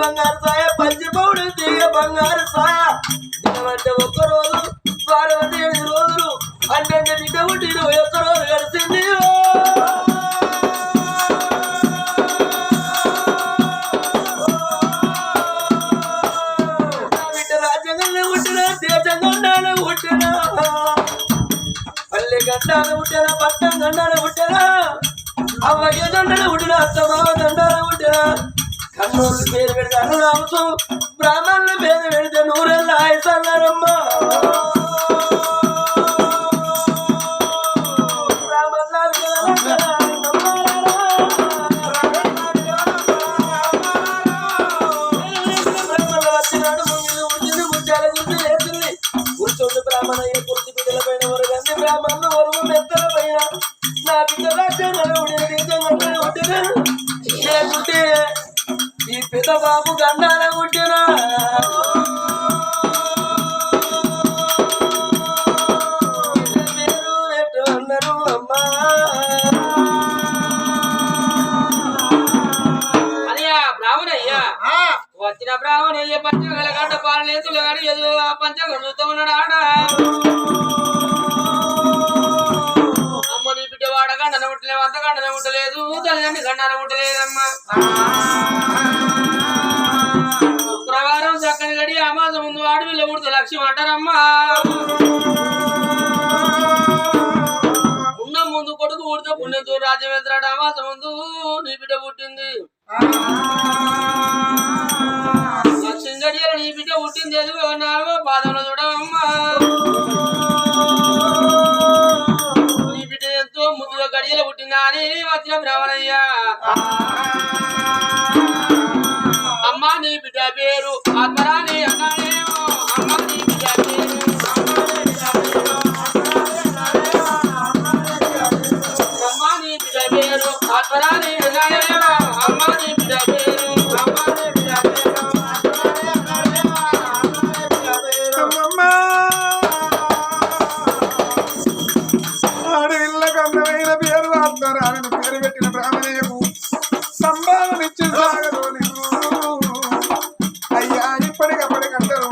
బంగారు సాయ పంచిపౌడు తీగ బంగారు సాయ అంటే ఒక్కరోజు 8 రోజులు అంటే బిడ్డ పుట్టి 21 రోజు గడిచింది బిడ్డ రాజ్యంగానే పుట్టిన దేశంగానే పుట్టిన పల్లె గండాన పుట్టిన పట్టం గండాన పుట్టిన అవ్వయ్య దండన పుట్టిన అత్తమావ దండాన పుట్టిన కన్నూరు పేరు పెడితే అనురామసు బ్రాహ్మణుల పేరు పెడితే నూరెళ్ళ ఆయసన్నారమ్మ వచ్చినాడు ముందు ముత్యాల గుర్తు లేచింది కూర్చోండి బ్రాహ్మణ ఏ కుర్తి బిడ్డల పైన వరకు అన్ని బ్రాహ్మణులు వరువు మెత్తల పైన నా బిడ్డ లేకుంటే ఈ పెద్ద బాబు గండాల పుట్టినా పేరు పెట్టు అన్నారు అమ్మా అయ్యా బ్రాహ్మణయ్యా వచ్చిన బ్రాహ్మణయ్య పంచగల గంట పాలనేతులు కానీ ఏదో ఆ పంచగం చూస్తూ ఉన్నాడు ఆడ అమ్మని బిడ్డ వాడ గండన ముట్టలేవు అంత గండన ముట్టలేదు తల్లిదండ్రి గండన ముట్టలేదమ్మా శుక్రవారం చక్కని గడి అమాసం ముందు వాడు వీళ్ళ ముడితే లక్ష్యం అంటారమ్మా ఉన్న ముందు కొడుకు పుడితే పుణ్యంతో రాజ్యం వెళ్తాడు అమాసం ముందు నీ బిడ్డ పుట్టింది లక్ష్యం గడియలు నీ బిడ్డ పుట్టింది అది 4వ పాదంలో చూడవమ్మా నీ బిడ్డ ఎంతో ముందుగా గడియలు పుట్టిందా అని వచ్చిన బ్రాహ్మణయ్యా అమ్మా నీ బిడ్డ పేరు ఆత్మరాని అన్నానేమో అమ్మా నీ బిడ్డ పేరు అమ్మా నీ బిడ్డ పేరు ఆత్మరాని అన్నానేమో అమ్మా నీ బిడ్డ పేరు ఆడవిళ్ళకు అందమైన పేరు ఆత్మరాని పేరు పెట్టిన బ్రాహ్మణయ్యకు సంభావన ఇచ్చి సాగదు అయ్యా ఇప్పటికప్పటికంటారు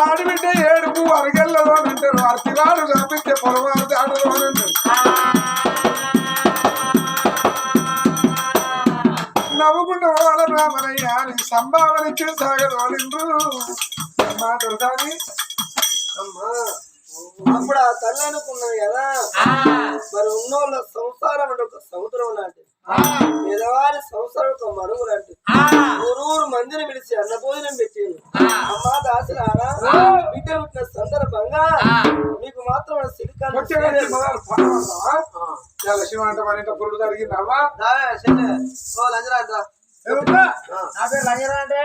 ఆడబిడ్డ ఏడుపు అరగెళ్ళదు అని అంటారు అర్తివాడు చంపిస్తే పొలవారు దాడదు అని అంటారు నవ్వుకుంటూ పోవాలి బ్రాహ్మణయ్య అని సంభావన ఇచ్చి సాగదు మాట కానీ అమ్మా అప్పుడు ఆ తల్లి అనుకున్నది కదా మరి ఉన్నోళ్ళ సంసారం అంటే ఒక సముద్రం లాంటిది పేదవారి సంసారం ఒక మడుగు లాంటిది ఊరూరు మందిని పిలిచి అన్న భోజనం పెట్టింది అమ్మా దాసులారా బిడ్డ పుట్టిన సందర్భంగా మీకు మాత్రం సిలికాన్ శివ అంటే మన ఇంట్లో పురుడు జరిగిందమ్మా లంజరా నా పేరు లంజరా అంటే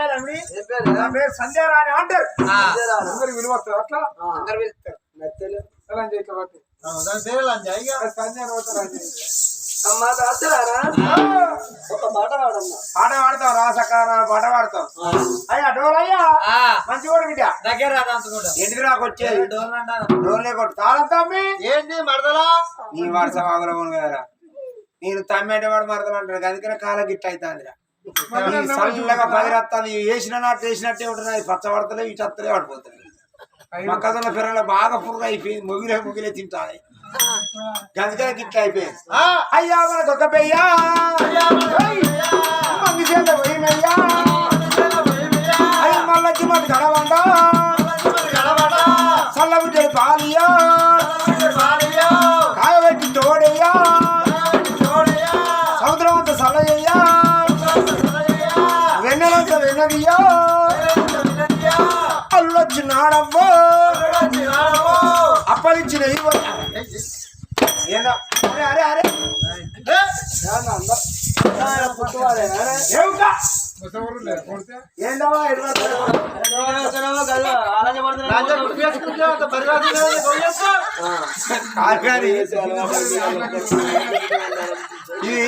నా పేరు సంధ్యారాణి అంటారు అందరు విలువ అట్లా అందరు పిలుస్తారు అమ్మా దాసులారా ఒక పాట పాడమ్మా పాట పాడతాం రాసకారా పాట పాడతాం అయ్యా డోలయ్యా మంచి కూడా బిడ్డ దగ్గర ఇంటికి నాకు వచ్చేది డోలే కొట్టు తాళం తమ్మి ఏంటి మరదలా నీ వరుస వాగులో కదరా నేను తమ్మేట వాడు మరదలు అంటాడు అందుకనే కాలం గిట్ట అవుతుందిరా చల్లగా పదిరత్తాను వేసిన నాటు వేసినట్టే ఉంటున్నాయి పచ్చ పడతలే ఇటు అత్తలే పడిపోతున్నాయి మొక్కజొన్న పిల్లలు బాగా పురుగు అయిపోయింది ముగిలే తింటాయి అందుకనే గిట్ల అయిపోయింది అయ్యా మనకు ఒక పెయ్యా మంది చేత పోయినయ్యా అయ్యా మళ్ళీ మట్టి గడవండా చల్లబుడ్డలు పాలియా కాయబెట్టి తోడయ్యా సముద్రం అంత చల్లయ్యా వెన్నెలంత వెన్నదియా అల్లొచ్చినాడమ్మో అప్పలిచ్చిన అరే అరే అరే ఏంటమ్మా ఇది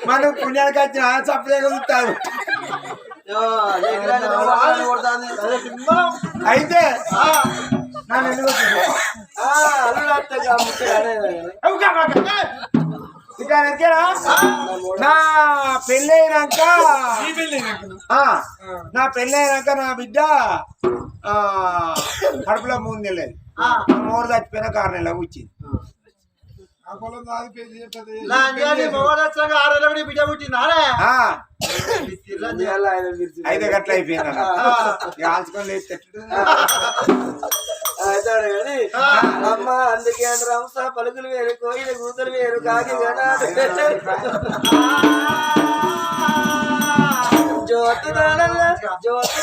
మనం పుణ్యానికి వచ్చిన చప్పలేగలుగుతారు అయితే ఇంకా వెనకేనా నా పెళ్ళైనాక నా పెళ్ళైనాక నా బిడ్డ కడుపులో 3 నెలలు మూడు చచ్చిపోయిన 6 నెలలు వచ్చింది బిడ్డ పుట్టిందా అయితే గట్ల అయిపోయింది ఆల్చుకొని లేదు కానీ అమ్మ అందుకే అని రంస పలుకులు వేరు కోయిల కూతురు వేరు కాకి జ్యోతి జ్యోతి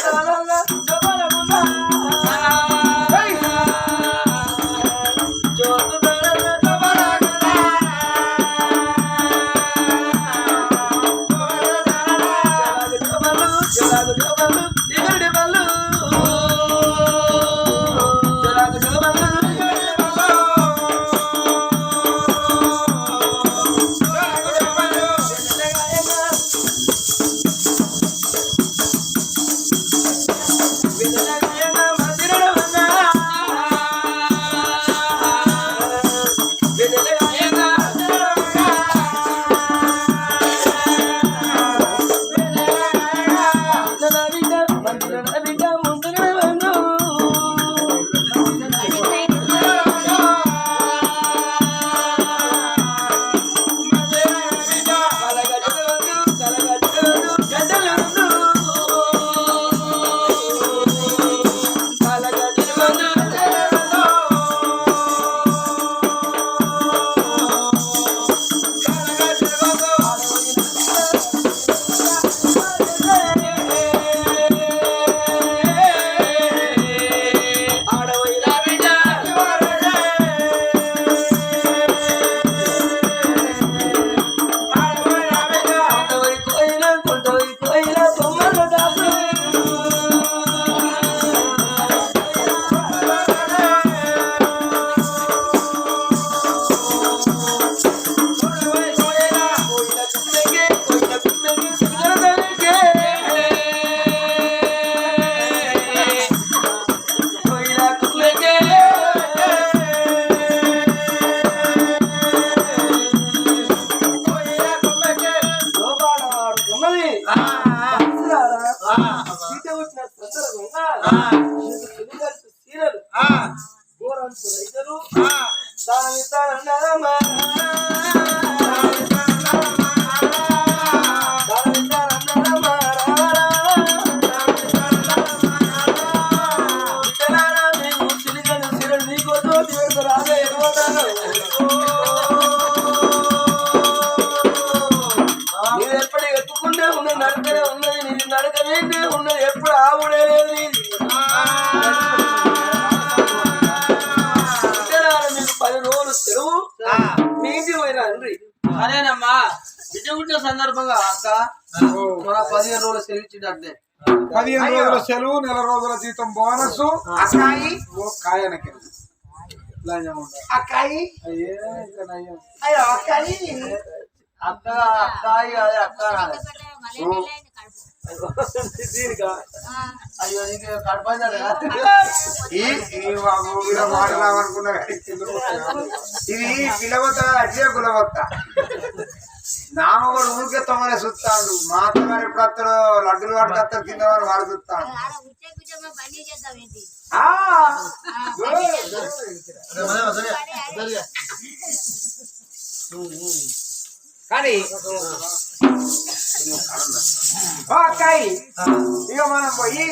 అదేనమ్మా బిడ్డ పుట్టిన సందర్భంగా అక్క మన 15 రోజుల సెలవు ఇచ్చిందంటే 15 రోజుల సెలవు 1 రోజుల జీతం బోనస్ అక్కాయి కాయనకి అక్కాయి అయ్యో అక్కాయి అక్క అక్కాయి అదే అక్క అయ్యో నీకు మాట్లాడాలనుకున్నా ఇది పిలవత అట్లే కులవత్త నామగడు ఊరికే తొమ్మనే చూస్తాడు మా అత్తగారు ఎప్పుడు వస్తాడో లడ్డులు వాడుకొస్తారు కింద వాడు వాడు చూస్తాడు కానీ అక్కాయి ఇక మనం పోయి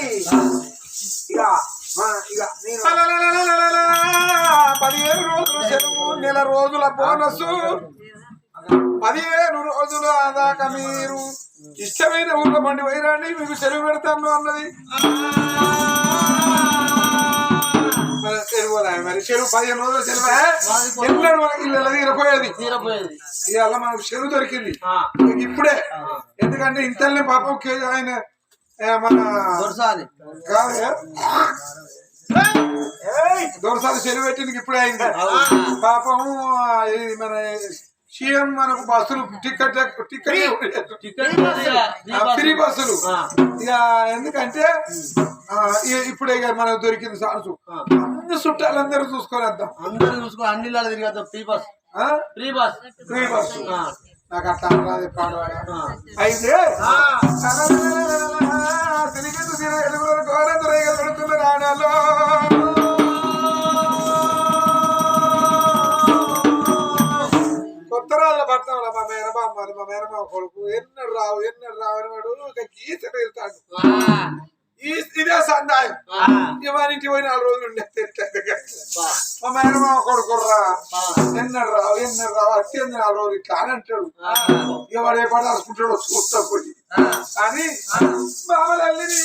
ఇక ఇక 15 రోజులు సెలవు 1 రోజుల బోనస్ 15 రోజుల దాకా మీరు ఇష్టమైన ఊళ్ళో బండి వైరాన్ని మీకు సెలవు పెడతాను అన్నది మరి చెరువు 15 రోజులు సెలవు ఎన్నడూ మనకి ఇళ్ళ తీరపోయేది ఇవాళ మనకు చెరువు దొరికింది ఇప్పుడే ఎందుకంటే ఇంతల్ని పాపం ఆయన మన దొరసారి చెరువు పెట్టింది ఇప్పుడే అయింది పాపం మన సీఎం మనకు బస్సులు టికెట్ ఫ్రీ బస్సులు ఇక ఎందుకంటే ఇప్పుడే మనకు దొరికింది సార్సు అన్ని చుట్టాలందరూ చూసుకొని వద్దాం అందరూ చూసుకొని అన్ని తిరిగేద్దాం free bus free bus free bus నాకు అట్లా రాదు పాడవాడా అయితే రాడాలో కొత్తరాళ్ళ పట్నం మా మేనమామ కొడుకు ఎన్నడు రావు అని వాడు గీత వెళ్తాడు ఇదే సందాయం ఇవానికి పోయి 4 రోజులు ఉండే మా మేనమామ కొడుకుర్రా ఎన్నడు రావు అత్యంత 4 రోజులు ఇట్లా అని అంటాడు ఇక వాడు ఏ పడి రాసుకుంటాడో చూస్తా పోయి కానీ బామలల్లిని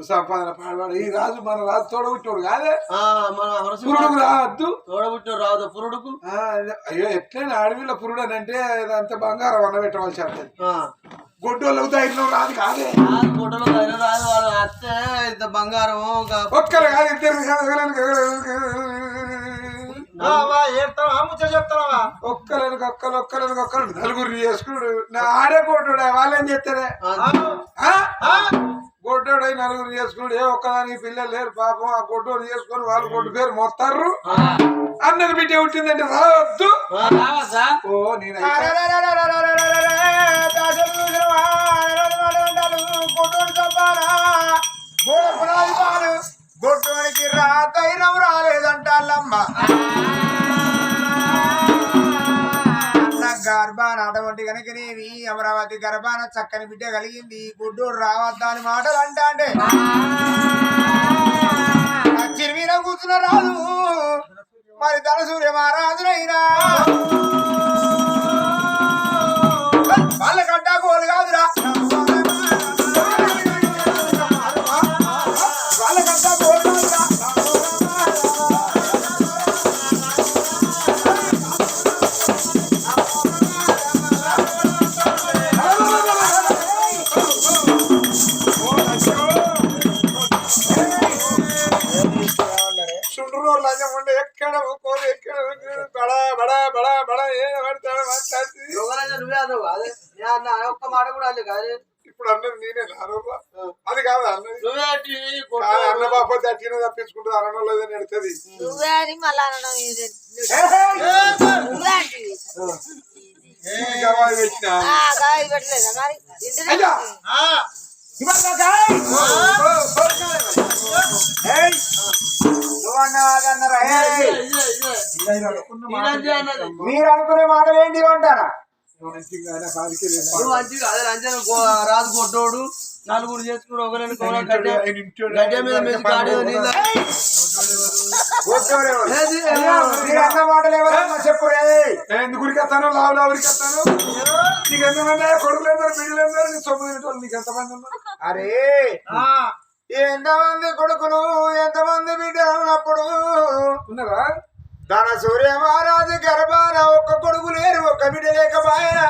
సంపాదన పాడవాడు ఈ రాజు మన రాజు తోడబుట్టాడు కాదే పురుడుకు రావద్దు తోడబుట్టాడు రాదు పురుడుకు అయ్యో ఎట్లయినా అడవిలో పురుడు అని అంటే అంత బంగారం అన్నబెట్టవలసి ఉంటుంది గొడ్డోళ్ళకు ధైర్యం రాదు కాదే గొడ్డలో ధైర్యం రాదు వాళ్ళు అత్తే ఇంత బంగారం ఒక్కరు కాదు ఇద్దరు ఒక్కరు నలుగురు చేసుకున్నాడు నా ఆడే కొట్టుడు వాళ్ళేం చేస్తారే గొడ్డోడై 4 చేసుకున్నాడు ఏ ఒక్కదానికి పిల్లలు లేరు పాపం ఆ గొడ్డోని చేసుకుని వాళ్ళు గొడ్డు పేరు మొత్తారు అన్నకు బిడ్డ పుట్టిందంటే రావద్దు ఓ నేను గొడ్డోనికి ధైర్యం రాలేదంటాళ్ళమ్మ గర్భాన అటువంటి కనుకనేవి అమరావతి గర్భాన చక్కని బిడ్డ కలిగింది గుడ్డోడు రావద్దా అని మాటలు అంటే చిరుమీన కూర్చున్న రాదు మరి తన సూర్య మహారాజునైనా వాళ్ళకంటా గోలు కాదురా వాళ్ళకంటా గోలు కాదురా ఎక్కడ బడా బడా బడా బడా ఒక్క మాట కూడా కాదు ఇప్పుడు అన్నది నేనే అది కాదు అన్నది అన్న బాప తట్టిన తప్పించుకుంటుంది అన్న లేదని ఎడుతుంది మీరు అనుకునే మాటలు ఏంటి అంటారా రాజు కొట్టోడు 4 చేసుకుని గడ్డ మీద అన్న మాటలు ఎవరన్నా చెప్పు ఎందుకు ఉరికెత్తాను లావు ఉరికెత్తాను నీకు ఎంతమంది కొడుకులు బిడ్డలు 9 నీకు ఎంతమంది ఉన్నారు అరే ఎంతమంది కొడుకులు ఎంతమంది బిడ్డలు ఉన్నప్పుడు ఉన్నారా ధన సూర్య మహారాజు గర్భాన ఒక్క కొడుకు లేరు ఒక్క బిడ్డ లేకపోయా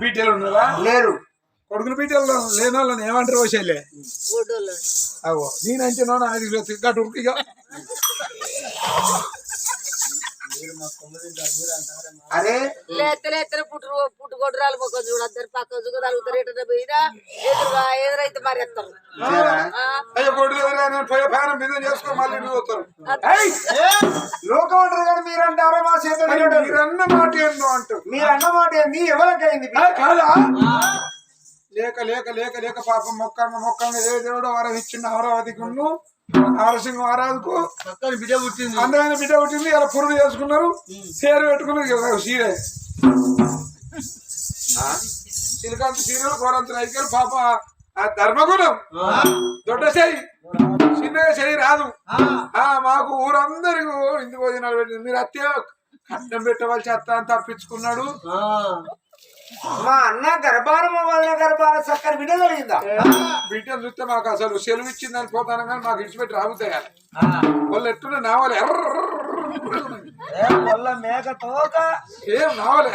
బిడ్డలు ఉన్నారా లేరు కొడుకులు బిడ్డలు లేని వాళ్ళని ఏమంటారు వచ్చేలే అవో నేనంటే గట్టు ఉరికిగా అరే పుట్టుకొడ్రాలు మొక్క చూడద్దరు పక్క చూడగలుగుతారు ఎటు పోయినా ఎదురైతే మరి ఎత్తారు లోకం అంటారు కానీ మీరంటారా మా చేతులు మీరన్న మాట ఏందో అంటారు మీరన్న మాట ఏంది ఎవరికైంది కాదా లేక లేక లేక లేక పాపం మొక్కంగా ఏ దేవుడో వరం ఇచ్చిండు అమరావతికి నారసింహ మహారాజుకు బిడ్డ పుట్టింది. అందమైన బిడ్డ పుట్టింది. ఇలా పురుడు చేసుకున్నారు, చీర పెట్టుకున్నారు. చీరే చిలకాంత చీరలు కోరంత రైతులు పాప ధర్మగుణం దొడ్డ చెయ్యి చిన్నగా చెయ్యి రాదు. మాకు ఊరందరికీ ఇంటి భోజనాలు పెట్టింది. మీరు అత్తే కట్నం పెట్టవలసి అత్త అని తప్పించుకున్నాడు. మా అన్న గర్భారం గర్భాన చక్కని బిడ్డ కలిగిందా? బిడ్డను చూస్తే మాకు అసలు సెలవు ఇచ్చిందని పోతాను కానీ మాకు ఇచ్చిపెట్టి రాబుతాయి. వాళ్ళు ఎట్టున్నా నావలు వల్ల మేక తోక ఏం నావలు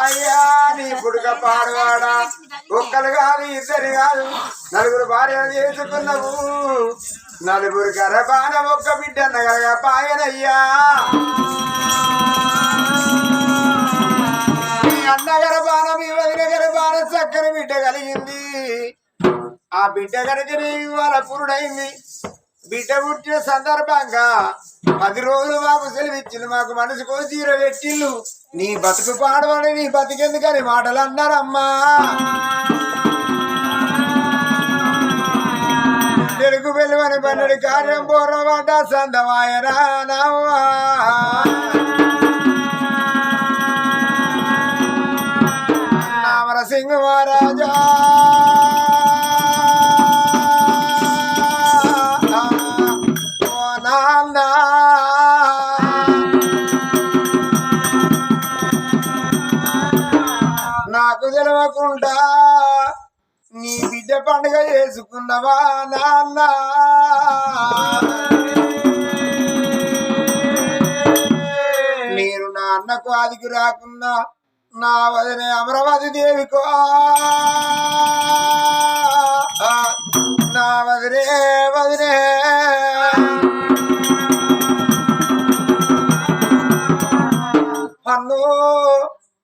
అయ్యా నీ పుడుక పాడవాడా, ఒక్కరు కాదు ఇద్దరు కాదు నలుగురు భార్యలు చేసుకున్నావు. నలుగురు గర్భాన ఒక్క బిడ్డ నగరగా పాయనయ్యా. మీ అన్న గర్భాన మీ వదిన గర్భాన చక్కని బిడ్డ కలిగింది. ఆ బిడ్డ కనుక ఇవాళ పురుడైంది. బిడ్డ పుట్టిన సందర్భంగా 10 రోజులు మాకు సెలవిచ్చింది. మాకు మనసుకో చీర పెట్టిల్లు. నీ బతుకు పాడవాడి నీ బతికెందుకని మాటలు అన్నారమ్మా. తెలుగు వెలువని పన్నడి కార్యం పూర్వమాట సందమాయనా నామరసింహ మహారాజా నాకు తెలవకుండా నీ బిడ్డ పండుగ చేసుకున్నవా నాన్న. నేను నా అన్నకు ఆదికి రాకున్నా నా వదిన అమరావతి దేవికో నా వదినే వదినే అన్ను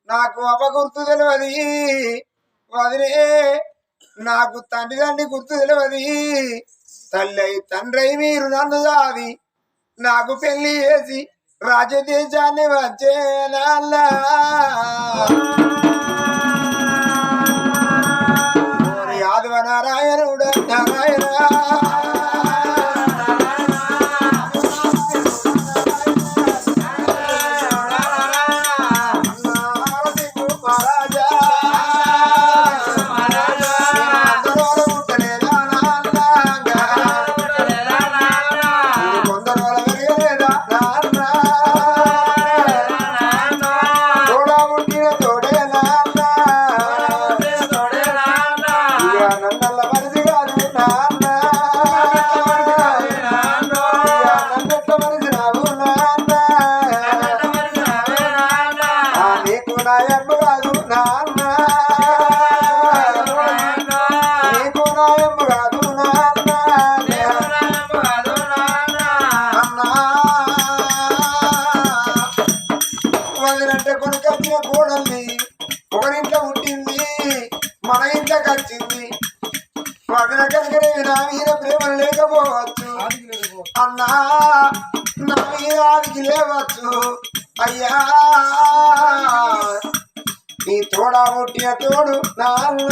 నాకు అపగుర్తు తెలియదు. వదినే నాకు తండ్రి గుర్తు తెలియదు. తల్లి తండ్రి మీరు నన్ను దాది నాకు పెళ్లి చేసి రాజదేశాన్ని వచ్చే యాదవ నారాయణుడు నారాయణ వదినంటే కొనుకొచ్చిన కోడల్ని ఒకరింట్లో పుట్టింది, మన ఇంట్లోకి వచ్చింది. వదిన కనుకనే నా మీద ప్రేమలు లేకపోవచ్చు అన్నా, నా మీద ఆదికి లేవచ్చు. అయ్యా నీ తోడా పుట్టిన తోడు నాన్న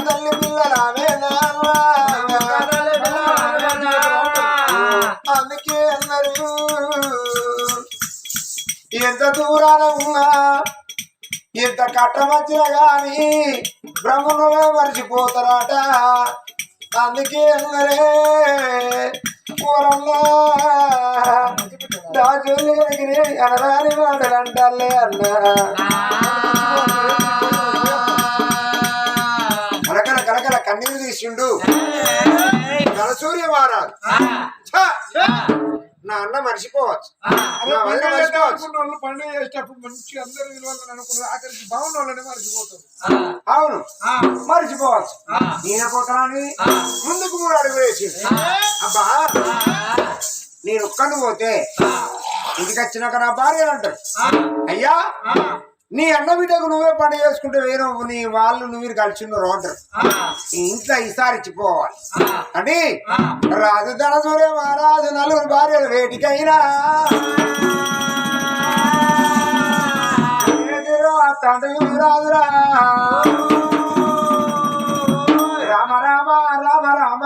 తల్లి పిల్లలామే నాన్న. అందుకే అన్నారు ఎంత దూరాన ఉన్నా ఎంత కట్టమచ్చినా గాని బ్రహ్మణులే మర్చిపోతారట. అందుకే అన్నరే పూరంలో దాచుల్లి కనుక అనరాని మాటలు అంటాలే అన్న. కలకల కలకల కన్నీరు తీసిండు నలసూర్య మహారాజు. నా అన్న మర్చిపోవచ్చు, పండుగ చేసేటప్పుడు మంచి అందరూ విలువలను అనుకున్నారు. ఆఖరికి భవన్ వాళ్ళని మర్చిపోతారు. అవును మర్చిపోవచ్చు. నేను పోతానని ముందుకు 3 అడుగులు వేసి అబ్బా నేను ఒక్కడు పోతే ఇంటికి వచ్చినాక నా భార్య అంటారు, అయ్యా నీ అన్న బిడ్డకు నువ్వే పని చేసుకుంటే వేరే నీ వాళ్ళు నువ్వు కలిసి ఉన్నారు అంటారు నీ ఇంట్లో ఈసారి ఇచ్చిపోవాలి అంటే రాజు ధన సూర్య మహారాజు నలుగురు భార్యలు వేటికైనా తండ్రి రాజురా రామ రామ రామ రామ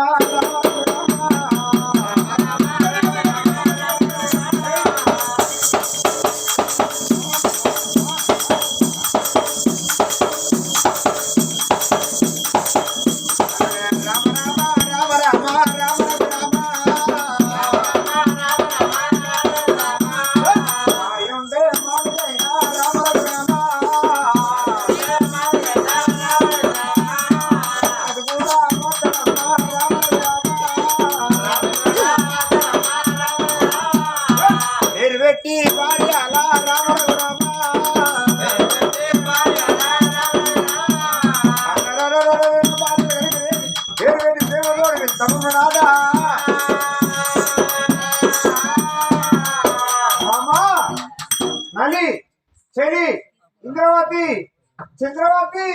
నలి చెడి ఇంద్రవతి చంద్రవతి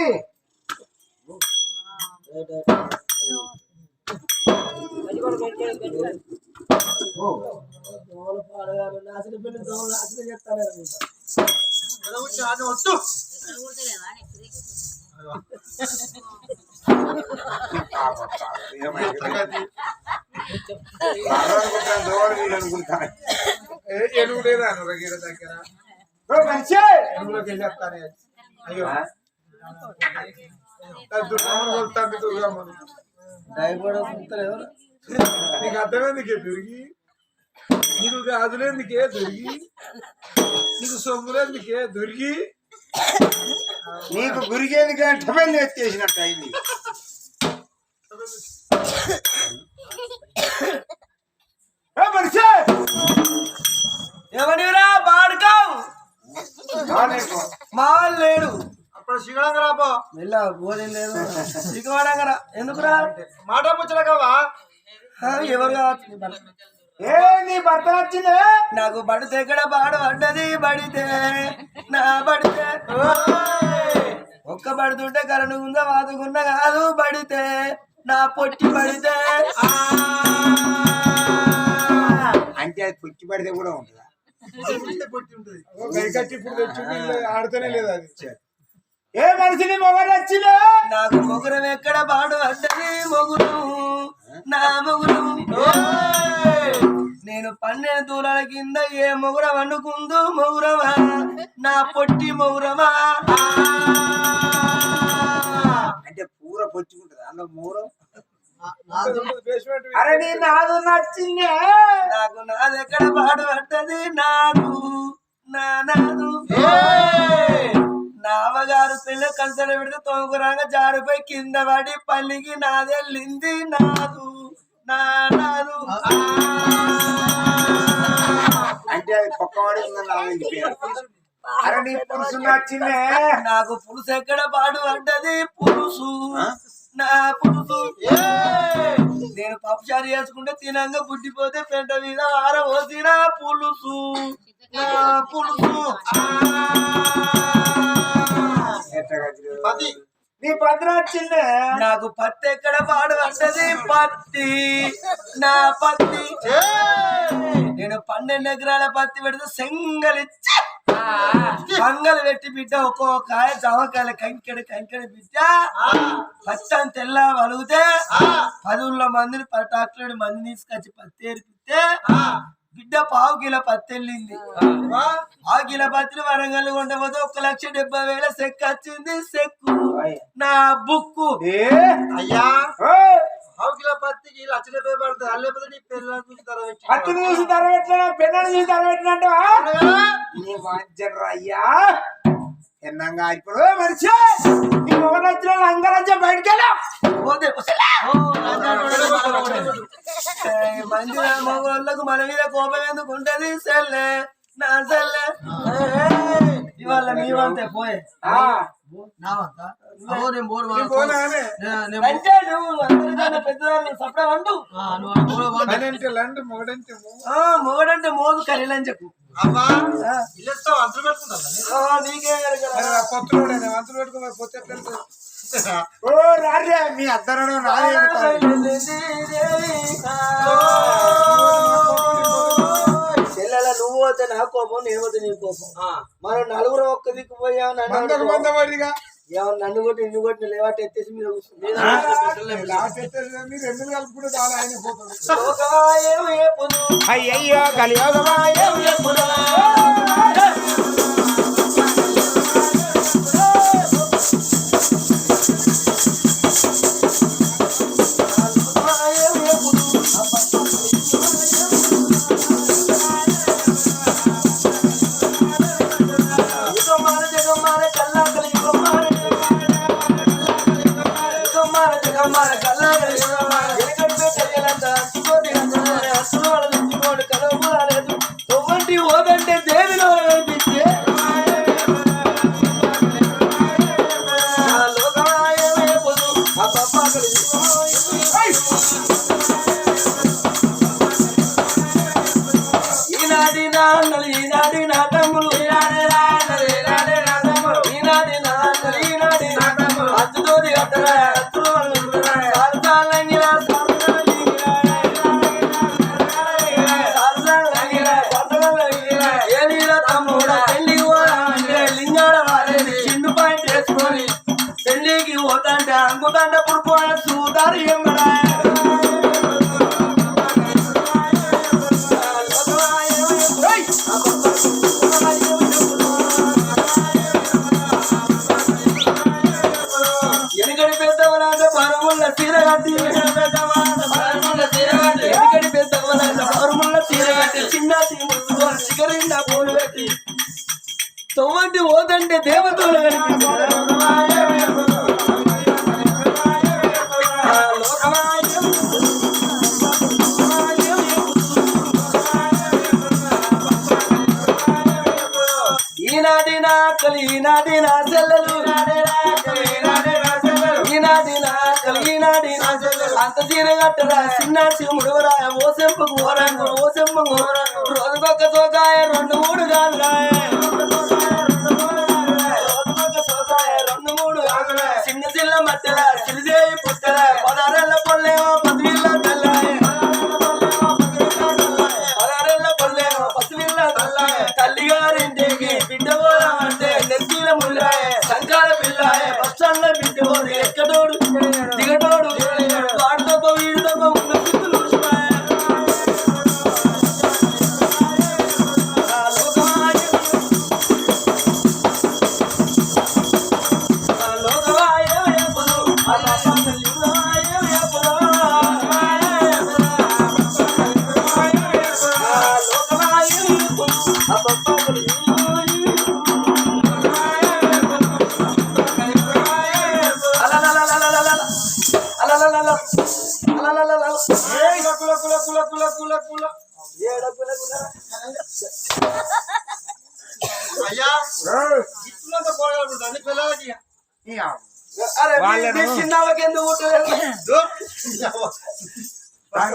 నీకు అర్థమైందికే దొరికి నీకు గాజులేందుకే దొరికి నీకు సొమ్ములేందుకే దొరికి నీకు గురిగేది గంటపల్లి ఎత్తేసినట్టు అయింది మనిషి ఎవరిరా బాడుకావు మా లేడు అప్పుడు శివడంగా రాపో వెళ్ళా భోజనం లేదు సిగ్గుపడంగా ఎందుకురా మాట ముచ్చడగావా ఎవరు కావచ్చు ఏ నీ భర్త వచ్చిందే నాకు పడితే ఎక్కడ బాడు పడ్డది పడితే నా పడితే ఒక్క పడుతుంటే కరెంటు ఉందా వాదుకున్నా కాదు పడితే నా పొట్టి పడితే అంటే అది పుచ్చి పడితే కూడా ఉంటుందా కైకట్టి ఇప్పుడు తెచ్చి ఆడుతూనే లేదు అది ఏ మనిషిని మొగలు వచ్చిందే నాకు మొగురం ఎక్కడ బాడు పడ్డది మొగురు నా మొగురు నేను 12 దూరాల కింద ఏ మొగురం వండుకుందో మొగురమా నా పొట్టి మొగురమా అంటే పూర పొచ్చుకుంటది అందులో మూరం అరే నీ నాదు నచ్చిందే నాకు నాదెక్కడ పాడు పడ్డది నాదు నాదు నా అవగారు పిల్ల కంచలు పెడితే తోముకురాగా జారిపోయి కింద పడి పల్లికి నాదెళ్ళింది నాదు నాదు అంటే అది పక్కవాడి ఉందని అరే నీ పురుషు నచ్చిందే నాకు పులుసు ఎక్కడ పాడు పడ్డది పులుసు నా పులుసు నేను పప్పుచారు చేసుకుంటే తినంగా పుట్టిపోతే పెంట మీద ఆరబోసిన పులుసు నా పులుసు నీ పత్రం వచ్చిందే నాకు పత్తి ఎక్కడ పాడు పడ్డది పత్తి నా పత్తి నేను 12 ఎకరాల పత్తి పెడితే సెంగలిచ్చి కంగలు పెట్టి బిడ్డ ఒక్కో కాయ జామకాయల కంకెడు బిడ్డ పచ్చని తెల్ల వలుగుతే 10 మందిని 18 మంది తీసుకొచ్చి పత్తి ఏరిపిస్తే బిడ్డ 1/2 కిలో పత్తి వెళ్ళింది 1/2 కిలో పత్తిని వరంగల్ కొండపోతే 1,70,000 సెక్కు వచ్చింది సెక్కు నా బుక్కు అయ్యా 1/2 కిలో పత్తికి 1,70,000 పడుతుంది అల్లేపోతే నీ పిల్లలు చూసి పత్తి చూసి తరబెట్టినా పెద్దలు చూసి తరబెట్టినట్టు నీ వాంచరు అయ్యా ఎన్నంగా ఇప్పుడు మనిషి నీ మొగలు వచ్చిన లంగలంచ బయటికి మంది మగవాళ్ళకు మన మీద కోపం ఎందుకు ఉంటది సెల్లే నా సెల్లే ఇవాళ మీ వంతే పోయే అంటే నువ్వు అందరికన్నా పెద్దదాన్ని సపడా వండు మొగడంటే మొగడంటే మోదు కరీలని చెప్పు నీకే పొత్తులు వంతులు పెట్టుకో పొత్తు ఎట్లా ఓ రాజే మీ అద్దరను నాదే చెల్లెల నువ్వు పోతే నా కోపం నేను పోతే నీ కోపం మనం నలుగురు ఒక్క దిక్కు పోయా నన్ను కొట్టి ఇన్ని కొట్టి లేవాటి ఎత్తేసి మీరు మీరు ఎందుకు కలుపుకుంటే చాలా ఆయన పోతాడు అయ్యయ్యో కలియోగమా ఓదంటే దేవిలో అనిపించే ఈనాటి నా అన్నలు ఈనాటి నా తమ్ములు ఈనాటి నా అన్నలు ఈనాటి నా తమ్ములు ఈనాటి నా అన్నలు ఈనాటి నా తమ్ములు అచ్చుతోటి కట్టరా అచ్చులు పెళ్లికి పోతాంటే అంగుతాంటే పుడుకోవాలి చూతారు ఏమడా ఎనకడి పెద్దవలాంట పరముల తీర కట్టి ఎనకడి పెద్దవలాంట పరముల తీర కట్టి చిన్న తీములు చిగరిండ పూలు పెట్టి తొమ్మంటి పోతంటే దేవతలు ఈనాటి నా కలి ఈనాటి నా చెల్లెలు ఈనాటి నా కలి ఈనాటి నా చెల్లెలు అంత చీర కట్టరా చిన్న శివుడురా ఓసెంపకు ఓరంగు ఓసెంపకు రోజుకొక్క సోకాయ 2-3 కాదు రాయ చిన్న చిల్ల మట్టెల సిరిదేవి పుట్టల 16 పొల్లేమో 10 తల్లాయ 16 పొల్లేమో 10 తల్లాయ తల్లిగారింటికి బిడ్డ పోదామంటే నెత్తిల ముల్లాయ సంకాల పిల్లాయ బస్టాండ్ల బిడ్డ పోదు ఎక్కడోడు దిగటోడు వాడితో వీడితో ఉన్న స్థితులు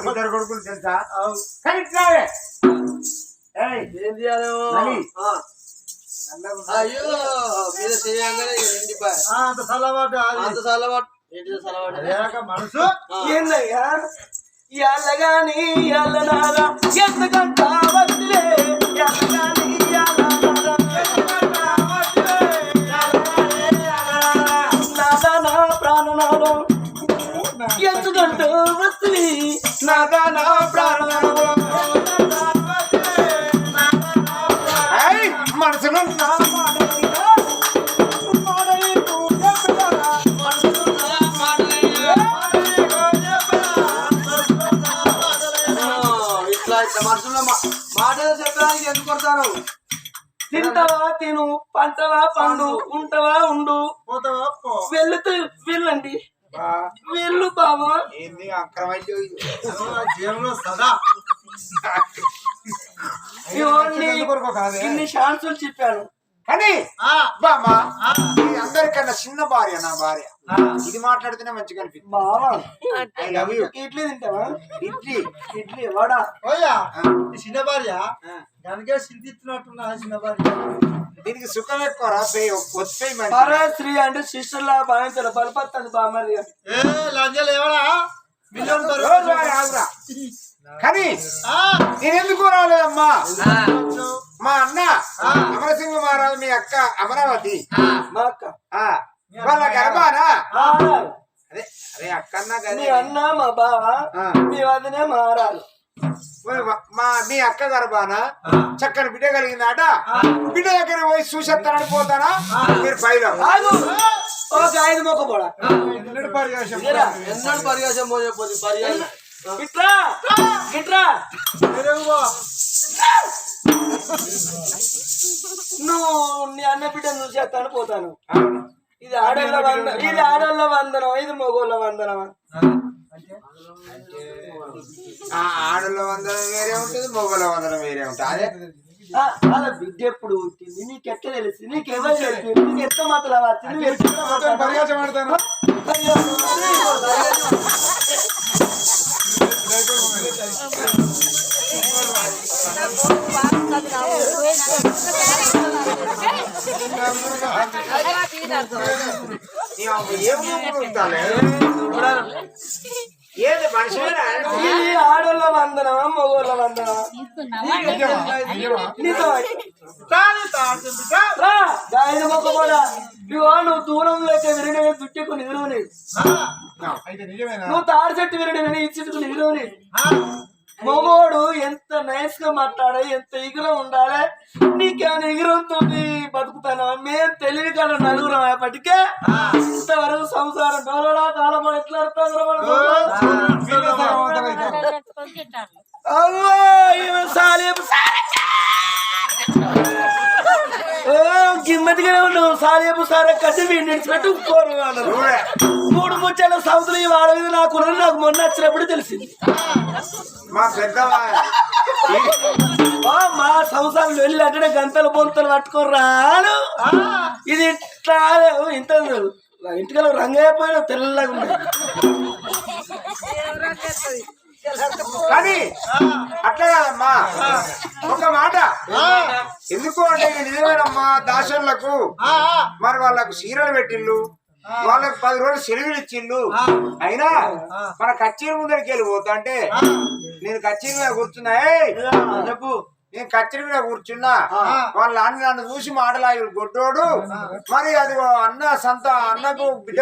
ఇద్దరు కొడుకులు తెలుసా ఏం చేయాలి అయ్యో మీరు చేయంగానే అంత సలవాటు అంత సలవాటు ఏంటి సలవాటు మనసు ఏందయ్యా ఎల్లగాని ఎల్లనారా ఎంతకంట వదిలే ఎల్లగాని నాదా ప్రాణనాడు ఎందుకంట వదిలి నాదా ప్రాణనాడు మనసులో మనుషుల్లో మాటలు చెప్పడానికి ఎందుకు కొడతాను తింటావా తిను పంటవా పండు ఉంటావా ఉండు వెళ్తూ వెళ్ళండి వెళ్ళు బాబా ఏంది అక్రమైతే సదా ఇన్ని ఛాన్సులు చెప్పాను కానీ బామ్మా ఇది అందరికన్నా చిన్న భార్య నా భార్య ఇది మాట్లాడితేనే మంచిగా అనిపిస్తుంది బావా ఐ లవ్ యూ ఇడ్లీ తింటావా ఇడ్లీ ఇడ్లీ వడా చిన్న భార్య దానికే సింతిస్తున్నట్టున్నా చిన్న భార్య దీనికి సుఖం ఎక్కువ వచ్చాయి మరి పరశ్రీ అంటే సిస్టర్ లా భావించాలి బలపడుతుంది బామ్మది ఏ లంజలు ఎవడా కానీ నేనెందుకు రాలేదమ్మా మా అన్న అమరసింహ మహారాజు మీ అక్క అమరావతి మా అక్క వాళ్ళ గర్భానా ఆరాలు. అదే అదే అక్క అన్నా మీ కదా అన్న మా బావ మీ వదినే మా ఆరాలు మీ అక్క గర్భానా చక్కని బిడ్డ కలిగిందాట బిడ్డ దగ్గర పోయి చూసేస్తానని పోతానా మీరు పైలో ఆగు. ఓకే 5 మొక్క పోడా ఎన్నడు పరివేశం ఎన్నడు పరివేశం పోయే పర్యాయం గిట్రా గిట్రా నువ్వు నీ అన్న బిడ్డను చూసేస్తాను పోతాను ఇది ఆడోళ్ళ వందనం ఇది మగోళ్ళ వందనమా ఆడల వందనం వేరే ఉంటుంది మొగల వందనం వేరే ఉంటుంది అదే అలా బిడ్డ ఎప్పుడు పుట్టింది నీకు ఎట్లా తెలిసి నీకు ఎవరు చెప్పింది నీకు ఎంత మాత్రం వచ్చింది పరిహాసం ఆడతాను ఏది మనిషి ఇది ఆడోళ్ళ వందనమా మగోళ్ళ వందనమా ఆయన మొక్క కూడా నువ్వు దూరంలోకి విరిగిన దుట్టెకు నిరువుని నువ్వు తాడి చెట్టు విరిగిన ఇచ్చిట్టుకు నిరువుని మగోడు ఎంత నైస్ గా మాట్లాడే ఎంత ఎగురం ఉండాలి నీకేమైనా ఎగురంతో బతుకుతాను మేము తెలివి కదా నలుగురం అప్పటికే ఇంతవరకు సంసారం డోలడా తాళపడి ఎట్లా గిమ్మతిగానే ఉన్నావు సారేపు సారే కట్టి విడిచిపెట్టు కోరు 3 ముచ్చాల సౌతులు ఈ వాడ మీద నాకు నాకు మొన్న వచ్చినప్పుడు తెలిసింది మా పెద్ద మా సంవత్సరాలు వెళ్ళి అంటే గంటలు బొంతలు పట్టుకోరాను ఇది ఇట్లా ఇంత ఇంటికల్ రంగైపోయినా తెల్లగా ఉంది కానీ అట్లా కాదమ్మా ఒక మాట ఎందుకు అంటే నిజమేనమ్మా దాసన్లకు మరి వాళ్ళకు చీరలు పెట్టిళ్ళు వాళ్ళకు 10 రోజులు సెలవులు ఇచ్చిండు అయినా మన కచ్చేరి ముందరికి వెళ్ళిపోతా అంటే నేను కచ్చేరి మీద కూర్చున్నా చెప్పు నేను కచ్చేరి మీద కూర్చున్నా వాళ్ళ నాన్న నన్ను చూసి మాటలాగి గొడ్డోడు మరి అది అన్న అన్నకు బిడ్డ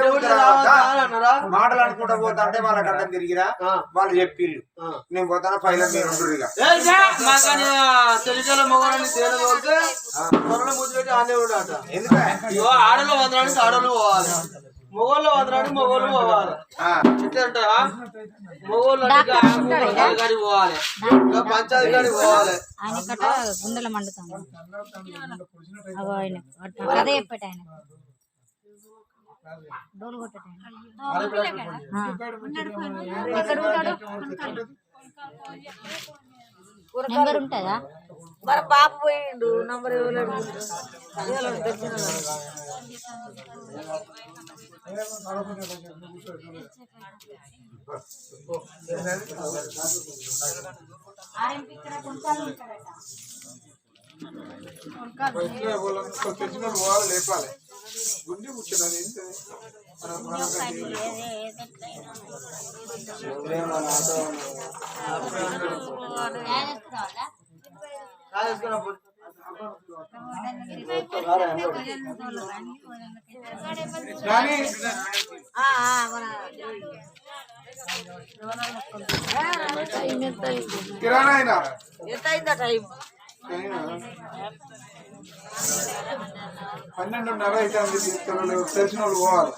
మాటలు అనుకుంటా పోతా అంటే వాళ్ళ గడ్డం తిరిగిరా వాళ్ళు చెప్పిళ్ళు నేను పోతాను పైన మీరు ఉంటురుగా తెలిసిన మగవాళ్ళని తేలితే ముద్దు పెట్టి ఆనే ఉండట ఎందుకంటే ఆడలో వందడానికి ఆడలు పోవాలి మొగోళ్ళు వందడానికి మొగోళ్ళు పోవాలి ఎట్లా మొగోళ్ళు కాడికి పోవాలి పంచాయతీ కాడికి పోవాలి ఆయన కట్ట గుండెల మండుతాం ఆయన అదే చెప్పాడు ఆయన డోలు కొట్టట ఎక్కడ ఉంటాడు నెంబర్ ఉంటుందా మరి బాబు పోయిండు నంబర్ ఇవ్వలేడు తెలిసిన వాళ్ళు లేపాలి గుండె కూర్చున్నాను కిరాణా అయినా ఎంత అయిందా టైం 12:30 అయితే తీసుకెళ్ళలేదు తెలిసిన వాళ్ళు పోవాలి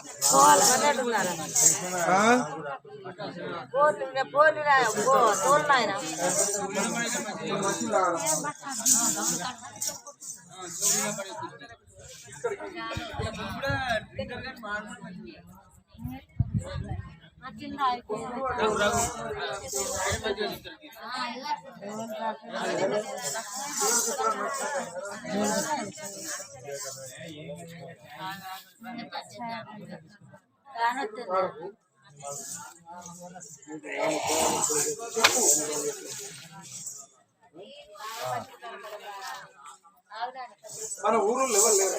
మన ఊరు లెవెల్ లేదు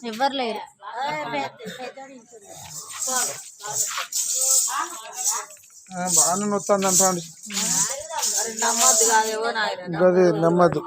ఎవ్వరు లేరు. బాగానే వస్తుంది అంటాడు నమ్మద్దు కాదేవో నాయన గది నమ్మద్దు